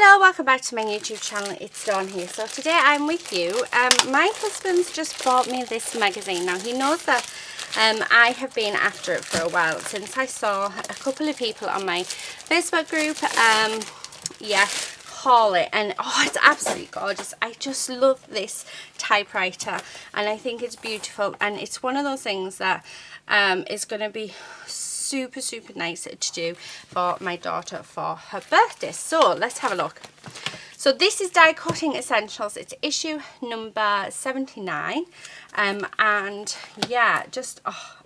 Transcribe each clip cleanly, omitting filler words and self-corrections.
Hello, welcome back to my YouTube channel. It's Dawn here. So today I'm with you. My husband's just bought me this magazine. Now he knows that I have been after it for a while, since I saw a couple of people on my Facebook group haul it, and oh, it's absolutely gorgeous. I just love this typewriter and I think it's beautiful, and it's one of those things that is going to be super nice to do for my daughter for her birthday. So let's have a look. So this is Die Cutting Essentials. It's issue number 79, and yeah, just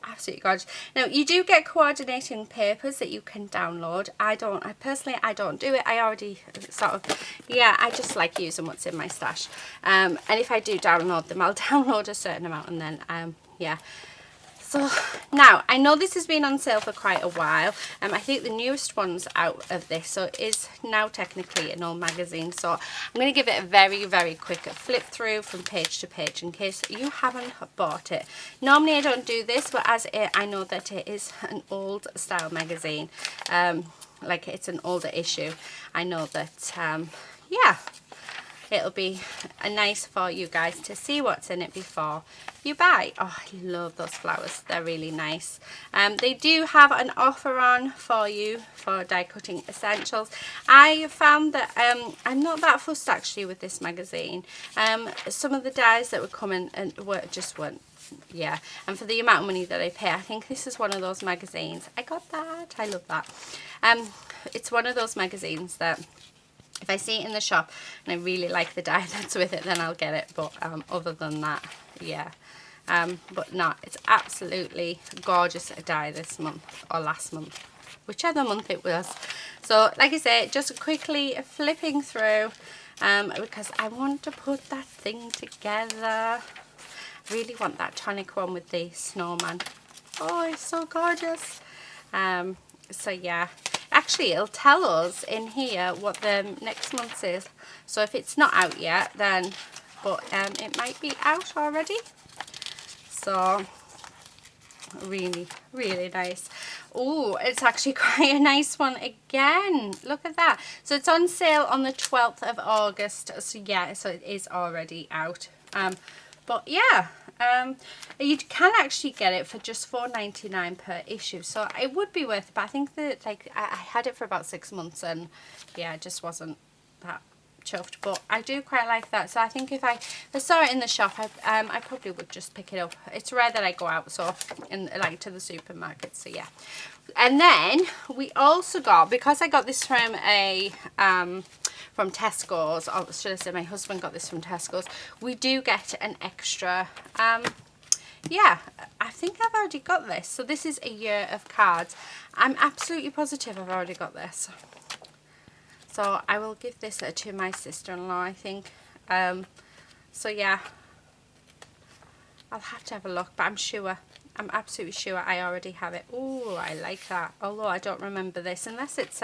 absolutely gorgeous. Now you do get coordinating papers that you can download. I personally don't do it. I already sort of, I just like using what's in my stash, and if I do download them, I'll download a certain amount, and then So now I know this has been on sale for quite a while. I think the newest one's out of this, so it is now technically an old magazine. So I'm going to give it a very quick flip through from page to page in case you haven't bought it. Normally I don't do this, but as I know that it is an old style magazine, like it's an older issue, I know that it'll be nice for you guys to see what's in it before you buy. Oh, I love those flowers. They're really nice. They do have an offer on for you for Die Cutting Essentials. I found that I'm not that fussed actually with this magazine. Some of the dies that were coming and weren't. Yeah, and for the amount of money that I pay, I think this is one of those magazines. I got that. I love that. It's one of those magazines that if I see it in the shop and I really like the die that's with it, then I'll get it. But other than that, but no, it's absolutely gorgeous die this month or last month, whichever month it was. So like I say, just quickly flipping through because I want to put that thing together. I really want that tonic one with the snowman. Oh, it's so gorgeous. So yeah, actually it'll tell us in here what the next month's is. So if it's not out yet, then it might be out already. So really nice. Oh, it's actually quite a nice one again. Look at that. So it's on sale on the 12th of August. So yeah, so it is already out. But yeah, you can actually get it for just $4.99 per issue, so it would be worth it. But I think that I had it for about 6 months, and yeah, it just wasn't that chuffed. But I do quite like that, so I think if I saw it in the shop, I probably would just pick it up. It's rare that I go out to the supermarket, so yeah. And then we also got, because I got this from from Tesco's, or should I say my husband got this from Tesco's, we do get an extra, I think I've already got this. So this is a year of cards. I'm absolutely positive I've already got this. So I will give this to my sister-in-law, I think. So yeah, I'll have to have a look, but I'm absolutely sure I already have it. Oh, I like that. Although I don't remember this, unless it's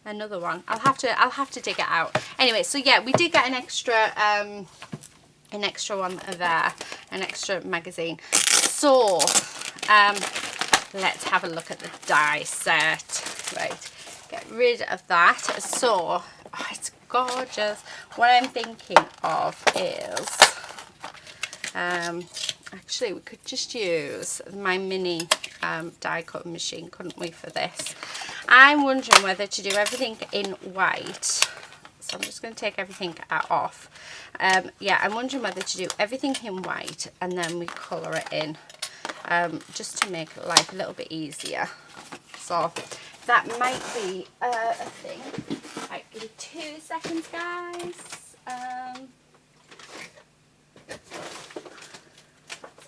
another one. I'll have to dig it out. Anyway, so yeah, we did get an extra one there, an extra magazine. So let's have a look at the die set. Right, get rid of that. So it's gorgeous. What I'm thinking of is actually, we could just use my mini die cutting machine, couldn't we, for this? I'm wondering whether to do everything in white. So I'm just going to take everything off. Yeah, I'm wondering whether to do everything in white and then we colour it in, just to make life a little bit easier. So that might be a thing. Right, give me 2 seconds, guys.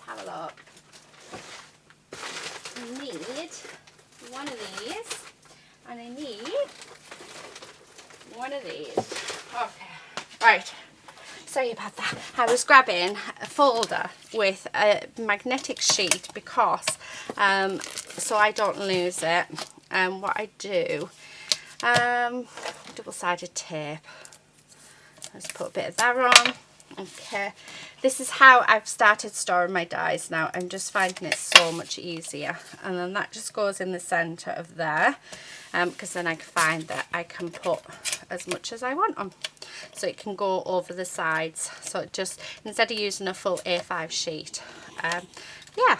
Have a look. I need one of these, and I need one of these. Okay, right. Sorry about that. I was grabbing a folder with a magnetic sheet because, so I don't lose it. What I do, double-sided tape. Let's put a bit of that on. Okay, this is how I've started storing my dies now. I'm just finding it so much easier, and then that just goes in the center of there, because then I find that I can put as much as I want them. So it can go over the sides. So it just, instead of using a full A5 sheet. Yeah.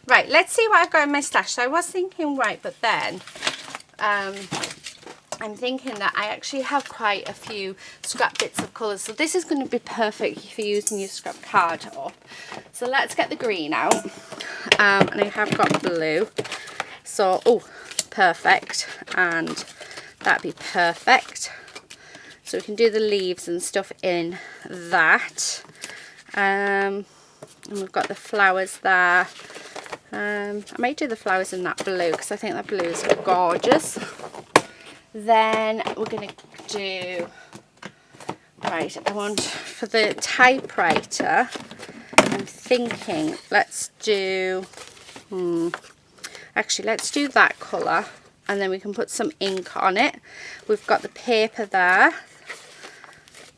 Right, let's see what I've got in my stash. So I was thinking white, but then I'm thinking that I actually have quite a few scrap bits of colours. So this is going to be perfect for using your scrap card up. So let's get the green out. And I have got blue. So, oh, perfect. And that'd be perfect. So we can do the leaves and stuff in that. And we've got the flowers there. I might do the flowers in that blue because I think that blue is gorgeous. Then we're going to do, right, I want for the typewriter, I'm thinking let's do, actually let's do that colour, and then we can put some ink on it. We've got the paper there.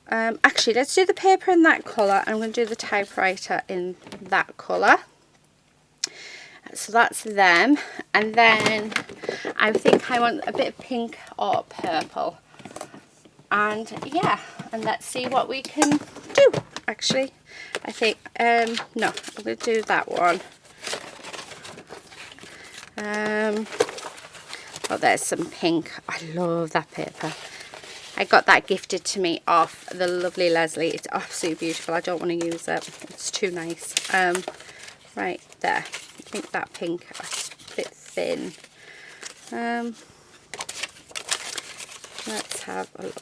Actually let's do the paper in that colour. I'm going to do the typewriter in that colour. So that's them, and then I think I want a bit of pink or purple, and yeah, and let's see what we can do. Actually, I think no, I'm going to do that one. Oh, there's some pink. I love that paper. I got that gifted to me off the lovely Leslie. It's absolutely beautiful. I don't want to use it. It's too nice. Right there. I think that pink is a bit thin. Let's have a look.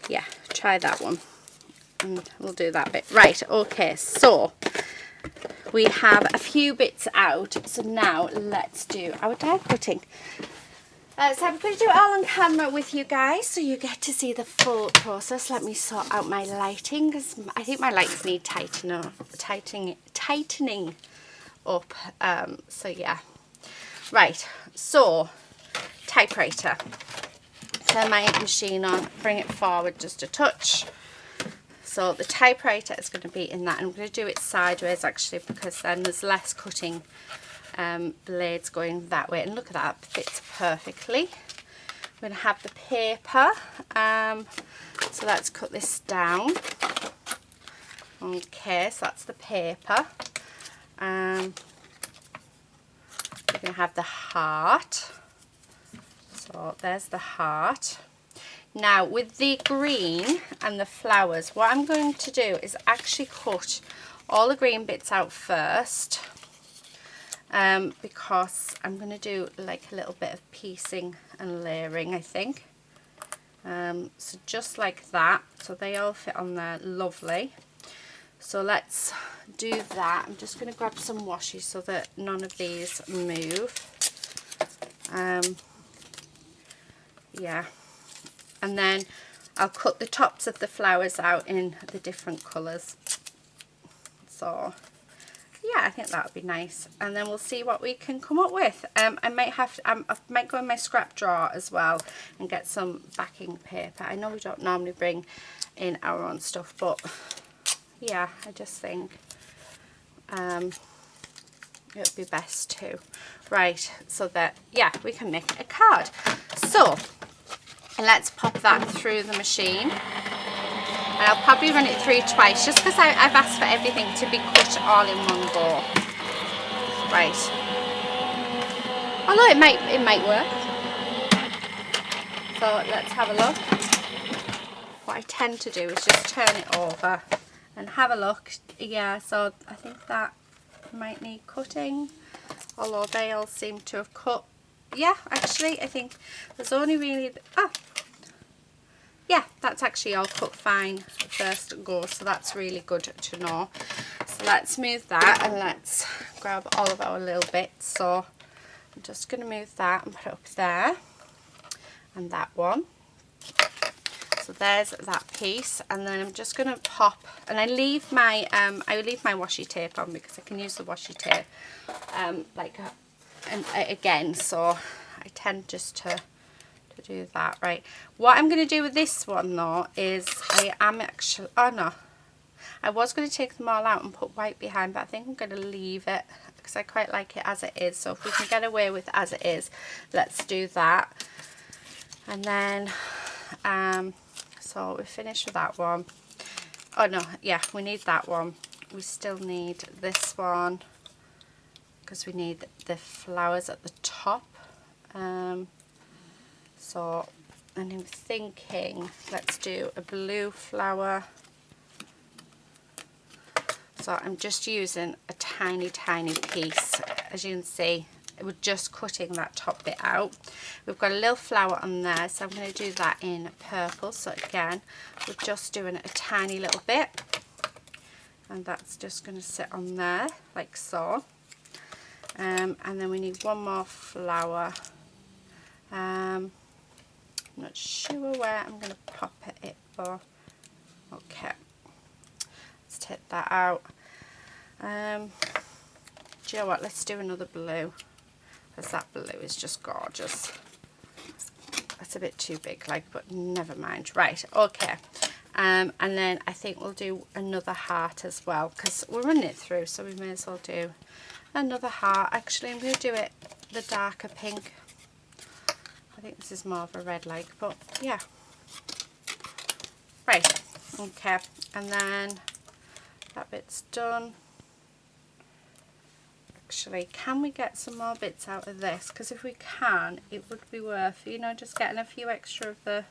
Yeah, try that one. And we'll do that bit. Right, okay, so we have a few bits out. So now let's do our die cutting. So I'm going to do it all on camera with you guys so you get to see the full process. Let me sort out my lighting because I think my lights need tightening up. So yeah. Right, so typewriter. Turn my machine on, bring it forward just a touch. So the typewriter is going to be in that. I'm going to do it sideways actually because then there's less cutting blades going that way, and look at that, fits perfectly. I'm going to have the paper, so let's cut this down. Okay, so that's the paper. We're going to have the heart, so there's the heart. Now with the green and the flowers, what I'm going to do is actually cut all the green bits out first. Because I'm going to do like a little bit of piecing and layering, I think. So just like that, so they all fit on there lovely. So let's do that. I'm just going to grab some washi so that none of these move. Yeah, and then I'll cut the tops of the flowers out in the different colours. So yeah, I think that would be nice, and then we'll see what we can come up with. I might have to, I might go in my scrap drawer as well and get some backing paper. I know we don't normally bring in our own stuff, but yeah, I just think it would be best to. Right, so that, yeah, we can make a card. So let's pop that through the machine. And I'll probably run it through twice just because I've asked for everything to be cut all in one go. Right. Although it might work. So let's have a look. What I tend to do is just turn it over and have a look. Yeah, so I think that might need cutting. Although they all seem to have cut. Yeah, actually I think there's only really... yeah, that's actually all cut fine first go, so that's really good to know. So let's move that and let's grab all of our little bits. So I'm just going to move that and put it up there, and that one. So there's that piece, and then I'm just going to pop, and I leave my washi tape on because I can use the washi tape again. So I tend just to do that. Right, what I'm going to do with this one though is I was going to take them all out and put white behind, but I think I'm going to leave it because I quite like it as it is. So if we can get away with as it is, let's do that. And then so we finished with that one. Oh no, yeah, we need that one. We still need this one because we need the flowers at the top. So and I'm thinking let's do a blue flower. So I'm just using a tiny piece. As you can see, we're just cutting that top bit out. We've got a little flower on there, so I'm going to do that in purple. So again, we're just doing a tiny little bit, and that's just going to sit on there like so. And then we need one more flower. I'm not sure where I'm going to pop it for. Okay, let's take that out. Do you know what, let's do another blue, because that blue is just gorgeous. That's a bit too big, like, but never mind. Right, okay. And then I think we'll do another heart as well, because we're running it through, so we may as well do another heart. Actually, I'm going to do it the darker pink. I think this is more of a red, like, but yeah. Right, okay. And then that bit's done. Actually, can we get some more bits out of this? Because if we can, it would be worth, you know, just getting a few extra of the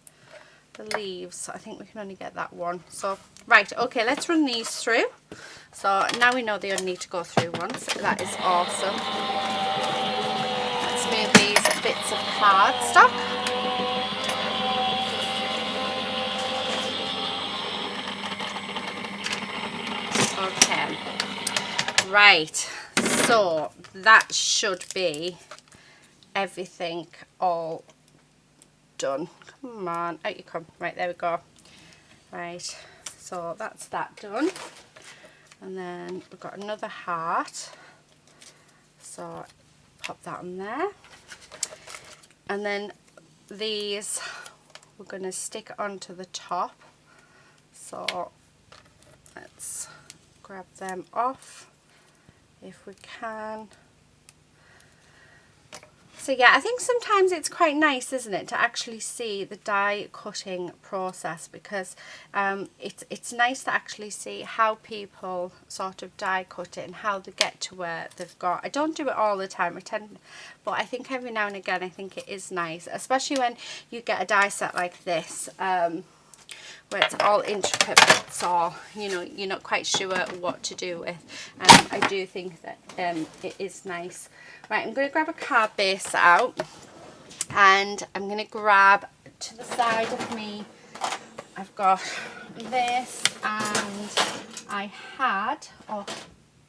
leaves. I think we can only get that one. So, right, okay, let's run these through. So now we know they only need to go through once. That is awesome. Let's move these bits of cardstock. Okay, right, so that should be everything all done. Come on, out you come. Right, there we go. Right, so that's that done. And then we've got another heart. So pop that on there. And then these we're going to stick onto the top. So let's grab them off if we can. So yeah, I think sometimes it's quite nice, isn't it, to actually see the die cutting process, because it's nice to actually see how people sort of die cut it and how they get to where they've got. I don't do it all the time, but I think every now and again I think it is nice, especially when you get a die set like this, where it's all intricate bits, or you know, you're not quite sure what to do with. I do think that it is nice. Right, I'm going to grab a card base out, and I'm going to grab to the side of me. I've got this, and I had, or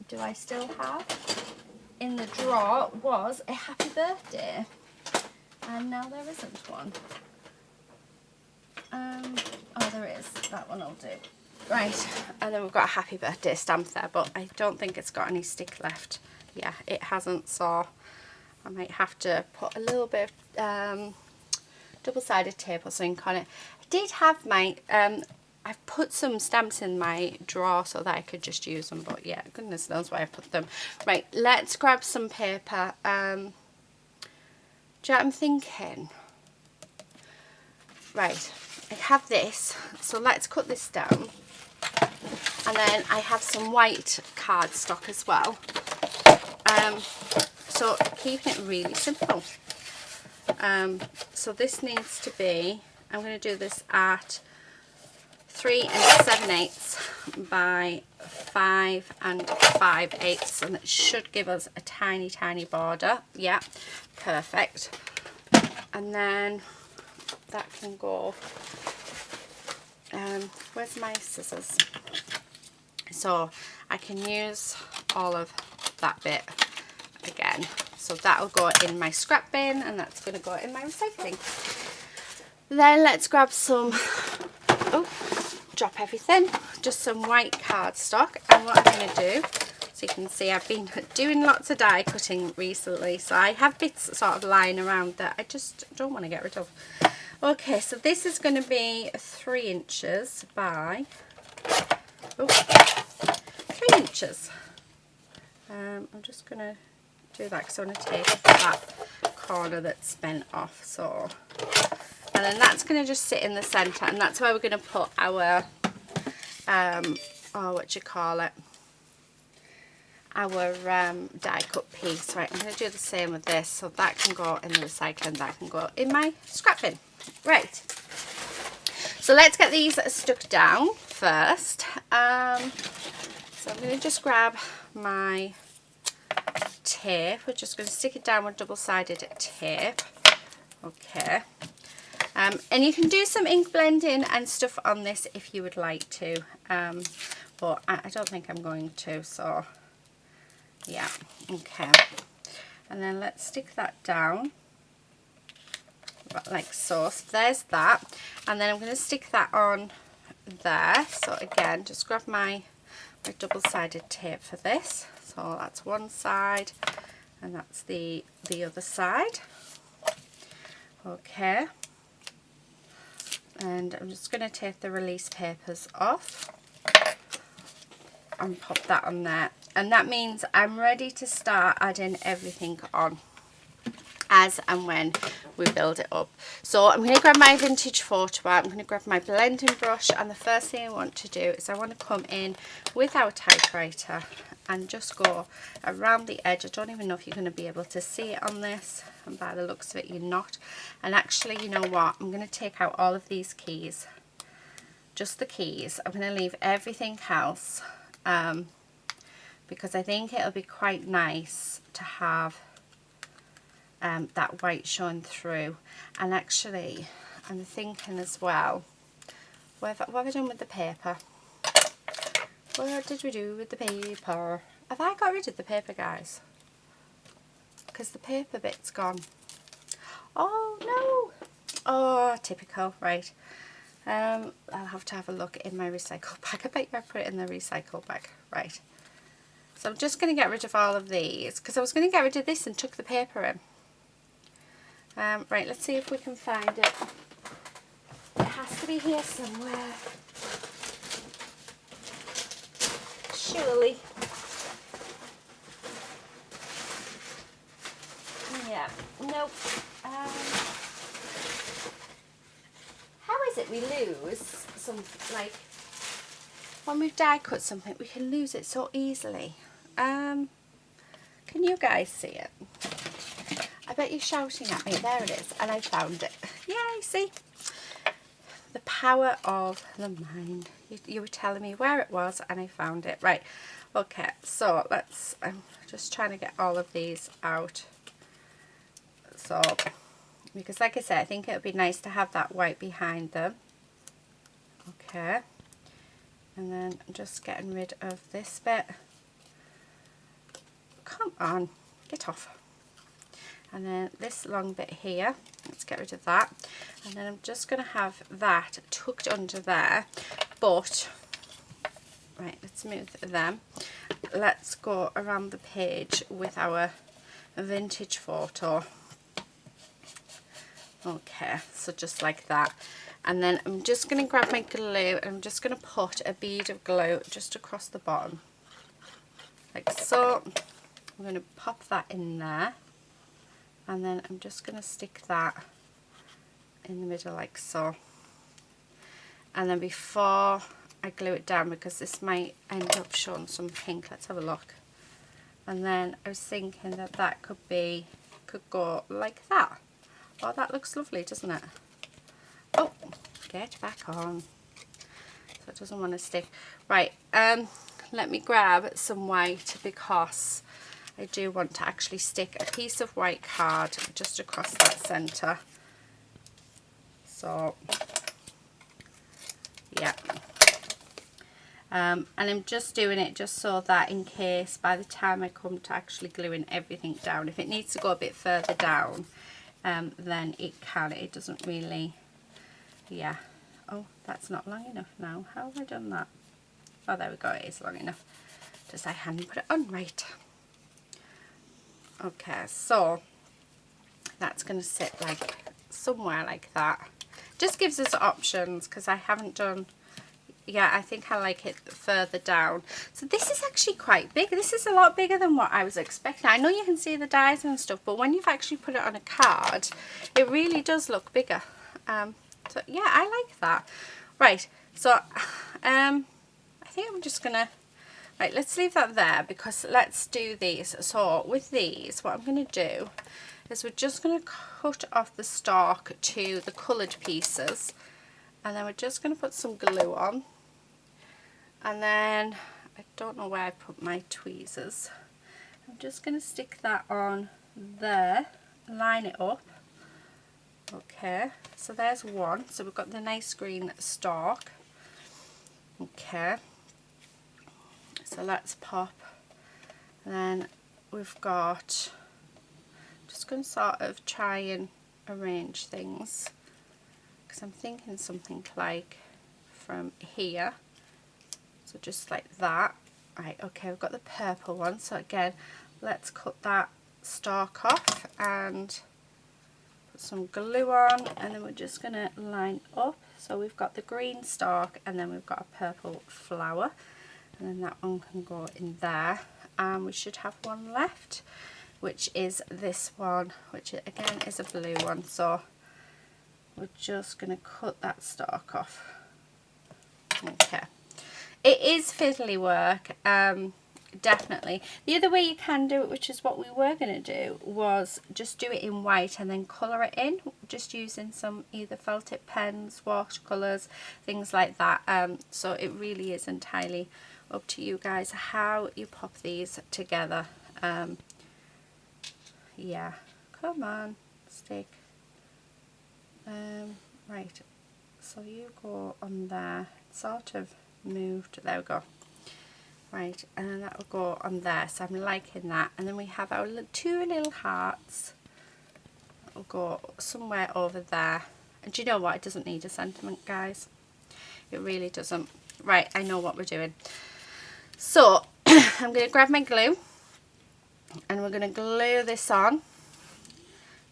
do I still have, in the drawer was a happy birthday, and now there isn't one. Oh, there is. That one will do. Right, and then we've got a happy birthday stamp there, but I don't think it's got any stick left. Yeah, it hasn't, so I might have to put a little bit of double-sided tape or something on it. I did have my, I've put some stamps in my drawer so that I could just use them, but yeah, goodness knows why I put them. Right, let's grab some paper. Do you know what I'm thinking? Right, I have this, so let's cut this down. And then I have some white cardstock as well. So keeping it really simple. So this needs to be, I'm going to do this at 3 7/8 by 5 5/8, and it should give us a tiny border. Yeah, perfect. And then that can go, where's my scissors? So I can use all of that bit again. So that'll go in my scrap bin, and that's going to go in my recycling. Then let's grab some, oh, drop everything, just some white cardstock. And what I'm going to do, so you can see I've been doing lots of die cutting recently, so I have bits sort of lying around that I just don't want to get rid of. Okay, so this is going to be 3 inches by 3 inches. I'm just going to do that because I want to take that corner that's bent off. So, and And then that's going to just sit in the centre, and that's where we're going to put our, our die cut piece. Right, I'm going to do the same with this, so that can go in the recycling, that can go in my scrap bin. Right, so let's get these stuck down first. So I'm going to just grab my tape. We're just going to stick it down with double-sided tape. Okay. And you can do some ink blending and stuff on this if you would like to, but I don't think I'm going to, so yeah. Okay, and then let's stick that down like so. So there's that, and then I'm going to stick that on there. So again, just grab my double-sided tape for this. So that's one side and that's the other side. Okay, and I'm just going to take the release papers off and pop that on there, and that means I'm ready to start adding everything on as and when we build it up. So I'm going to grab my vintage photo out, I'm going to grab my blending brush, and the first thing I want to do is I want to come in with our typewriter and just go around the edge. I don't even know if you're going to be able to see it on this, and by the looks of it you're not. And actually, you know what, I'm going to take out all of these keys, just the keys. I'm going to leave everything else, because I think it'll be quite nice to have that white showing through. And actually, I'm thinking as well, what have I done with the paper? What did we do with the paper? Have I got rid of the paper, guys? Because the paper bit's gone. Oh no! Oh, typical. Right. I'll have to have a look in my recycle bag. I bet you I put it in the recycle bag. Right. So I'm just going to get rid of all of these, because I was going to get rid of this and tuck the paper in. Right, let's see if we can find it. It has to be here somewhere. Surely. Yeah, nope. How is it we lose some, like, when we've die cut something, we can lose it so easily. Can you guys see it? I bet you're shouting at me. There it is, and I found it. Yay, see? The power of the mind. You were telling me where it was and I found it. Right, okay, so let's, I'm just trying to get all of these out. So, because like I said, I think it would be nice to have that white behind them. Okay, and then I'm just getting rid of this bit. Come on, get off. And then this long bit here, let's get rid of that. And then I'm just going to have that tucked under there. But, right, let's move them. Let's go around the page with our vintage photo. Okay, so just like that. And then I'm just going to grab my glue and I'm just going to put a bead of glue just across the bottom. Like so. I'm going to pop that in there. And then I'm just going to stick that in the middle like so. And then before I glue it down, because this might end up showing some pink, let's have a look. And then I was thinking that that could go like that. Oh, that looks lovely, doesn't it? Oh, get back on. So it doesn't want to stick. Right, let me grab some white, because I do want to actually stick a piece of white card just across that centre. So, yeah. And I'm just doing it just so that in case by the time I come to actually gluing everything down, if it needs to go a bit further down, then it can. It doesn't really, yeah. Oh, that's not long enough now. How have I done that? Oh, there we go. It is long enough. Just I hadn't put it on right. Okay, so that's going to sit like somewhere like that. Just gives us options, because I haven't done, yeah, I think I like it further down. So this is actually quite big. This is a lot bigger than what I was expecting. I know you can see the dies and stuff, but when you've actually put it on a card, it really does look bigger. So yeah, I like that. Right, so I think I'm just gonna, right, let's leave that there because let's do these. So with these, what I'm gonna do is we're just gonna cut off the stalk to the coloured pieces, and then we're just gonna put some glue on, and then I don't know where I put my tweezers. I'm just gonna stick that on there, line it up. Okay, so there's one. So we've got the nice green stalk. Okay, so let's pop. And then we've got, just going to sort of try and arrange things because I'm thinking something like from here. So just like that. Right, okay, we've got the purple one. So again, let's cut that stalk off and some glue on, and then we're just going to line up. So we've got the green stalk and then we've got a purple flower, and then that one can go in there, and we should have one left, which is this one, which again is a blue one. So we're just going to cut that stalk off. Okay, it is fiddly work, definitely. The other way you can do it, which is what we were going to do, was just do it in white and then colour it in, just using some either felt tip pens, watercolours, things like that. So it really is entirely up to you guys how you pop these together. Yeah, come on, stick. Right, so you go on there, it's sort of moved, there we go. Right, and then that will go on there, so I'm liking that. And then we have our two little hearts that will go somewhere over there. And do you know what? It doesn't need a sentiment, guys. It really doesn't. Right, I know what we're doing. So I'm going to grab my glue and we're going to glue this on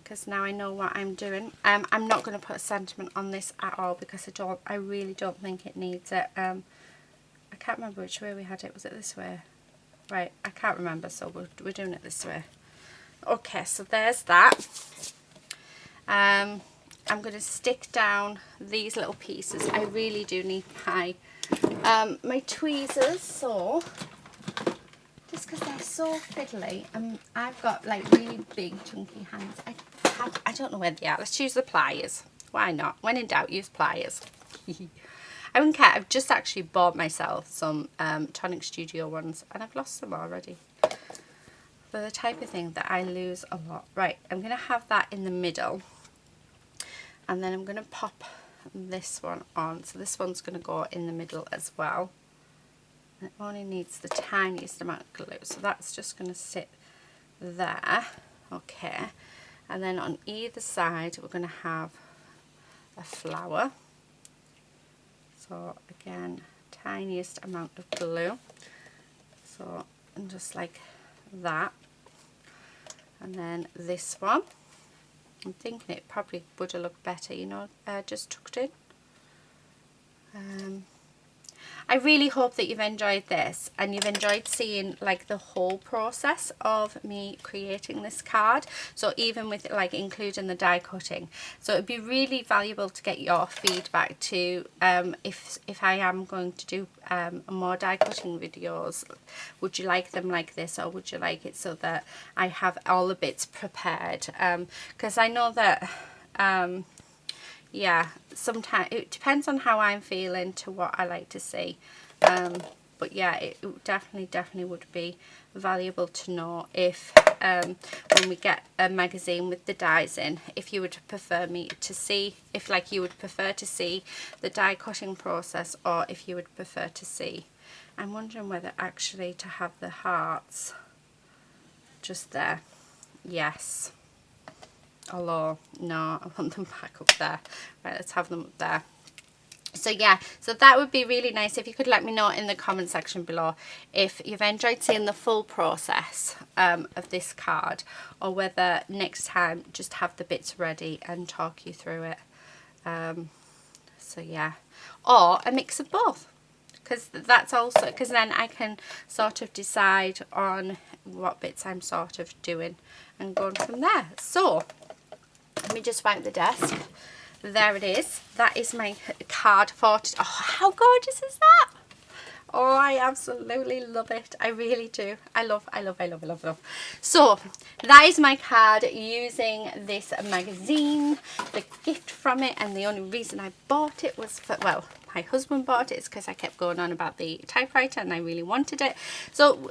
because now I know what I'm doing. I'm not going to put a sentiment on this at all because I really don't think it needs it. I can't remember which way we had it. Was it this way? Right, I can't remember, so we're doing it this way. Okay, so there's that. I'm going to stick down these little pieces. I really do need my tweezers, so just because they're so fiddly, I've got like really big chunky hands. I don't know where they are. Let's use the pliers. Why not? When in doubt, use pliers. I wouldn't care. I've just actually bought myself some Tonic Studio ones and I've lost them already. They're the type of thing that I lose a lot. Right, I'm going to have that in the middle. And then I'm going to pop this one on. So this one's going to go in the middle as well. And it only needs the tiniest amount of glue. So that's just going to sit there. Okay. And then on either side we're going to have a flower. So again, tiniest amount of glue, so and just like that. And then this one, I'm thinking it probably would have looked better, you know, just tucked in. I really hope that you've enjoyed this and you've enjoyed seeing like the whole process of me creating this card. So even with like including the die cutting, so it'd be really valuable to get your feedback too. If I am going to do more die cutting videos, would you like them like this, or would you like it so that I have all the bits prepared? Because I know that yeah, sometimes it depends on how I'm feeling to what I like to see. But yeah, it definitely would be valuable to know if when we get a magazine with the dies in, if you would prefer me to see, if like you would prefer to see the die cutting process, or if you would prefer to see, I'm wondering whether actually to have the hearts just there. Yes. Although, no, I want them back up there. Right, let's have them up there. So yeah, so that would be really nice if you could let me know in the comment section below if you've enjoyed seeing the full process of this card, or whether next time just have the bits ready and talk you through it. So yeah, or a mix of both, because that's also, because then I can sort of decide on what bits I'm sort of doing and going from there. So let me just wipe the desk. there it is. That is my card for today. Oh, how gorgeous is that? Oh, I absolutely love it. I really do. I love. So that is my card using this magazine, the gift from it, and the only reason I bought it was for, well, my husband bought it is because I kept going on about the typewriter and I really wanted it. So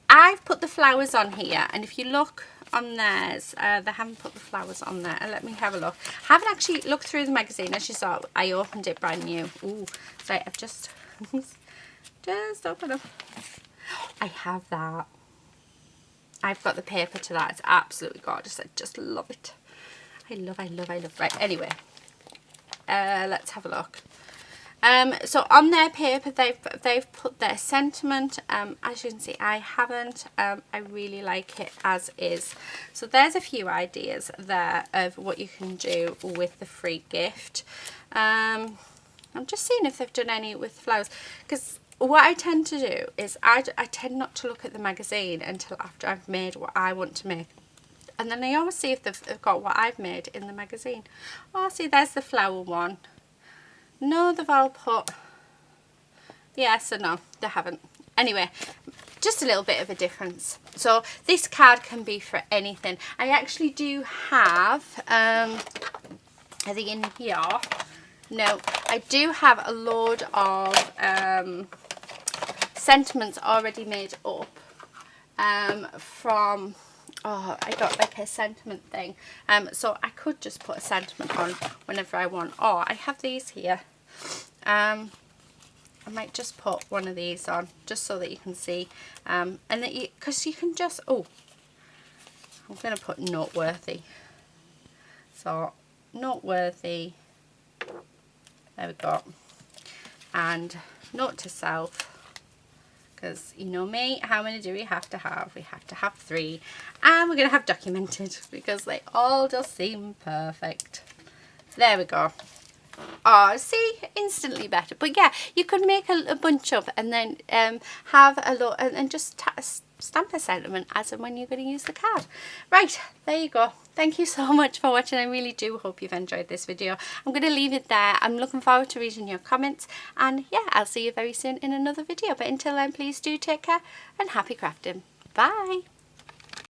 I've put the flowers on here, and if you look on theirs, they haven't put the flowers on there. Let me have a look. I haven't actually looked through the magazine. As you saw, I opened it brand new. Ooh, so I've just open up. I have that. I've got the paper to that. It's absolutely gorgeous. I just love it. I love. Right, anyway, let's have a look. So on their paper, they've put their sentiment. As you can see, I haven't. I really like it as is. So there's a few ideas there of what you can do with the free gift. I'm just seeing if they've done any with flowers, because what I tend to do is I tend not to look at the magazine until after I've made what I want to make. And then I always see if they've got what I've made in the magazine. Oh, see, there's the flower one. No, they've all put yes or no, they haven't. Anyway, just a little bit of a difference. So this card can be for anything. I actually do have, I think in here, no, I do have a load of sentiments already made up from, oh, I got like a sentiment thing. So I could just put a sentiment on whenever I want. Or I have these here. I might just put one of these on just so that you can see, and that you, because you can just, oh, I'm going to put noteworthy. So noteworthy, there we go, and note to self, because you know me, how many do we have to have? We have to have 3, and we're going to have documented because they all just seem perfect. There we go. Oh, see, instantly better. But yeah, you could make a bunch of, and then have a look and just stamp a sentiment as and when you're going to use the card. Right, there you go. Thank you so much for watching. I really do hope you've enjoyed this video. I'm going to leave it there. I'm looking forward to reading your comments, and yeah, I'll see you very soon in another video. But until then, please do take care and happy crafting. Bye.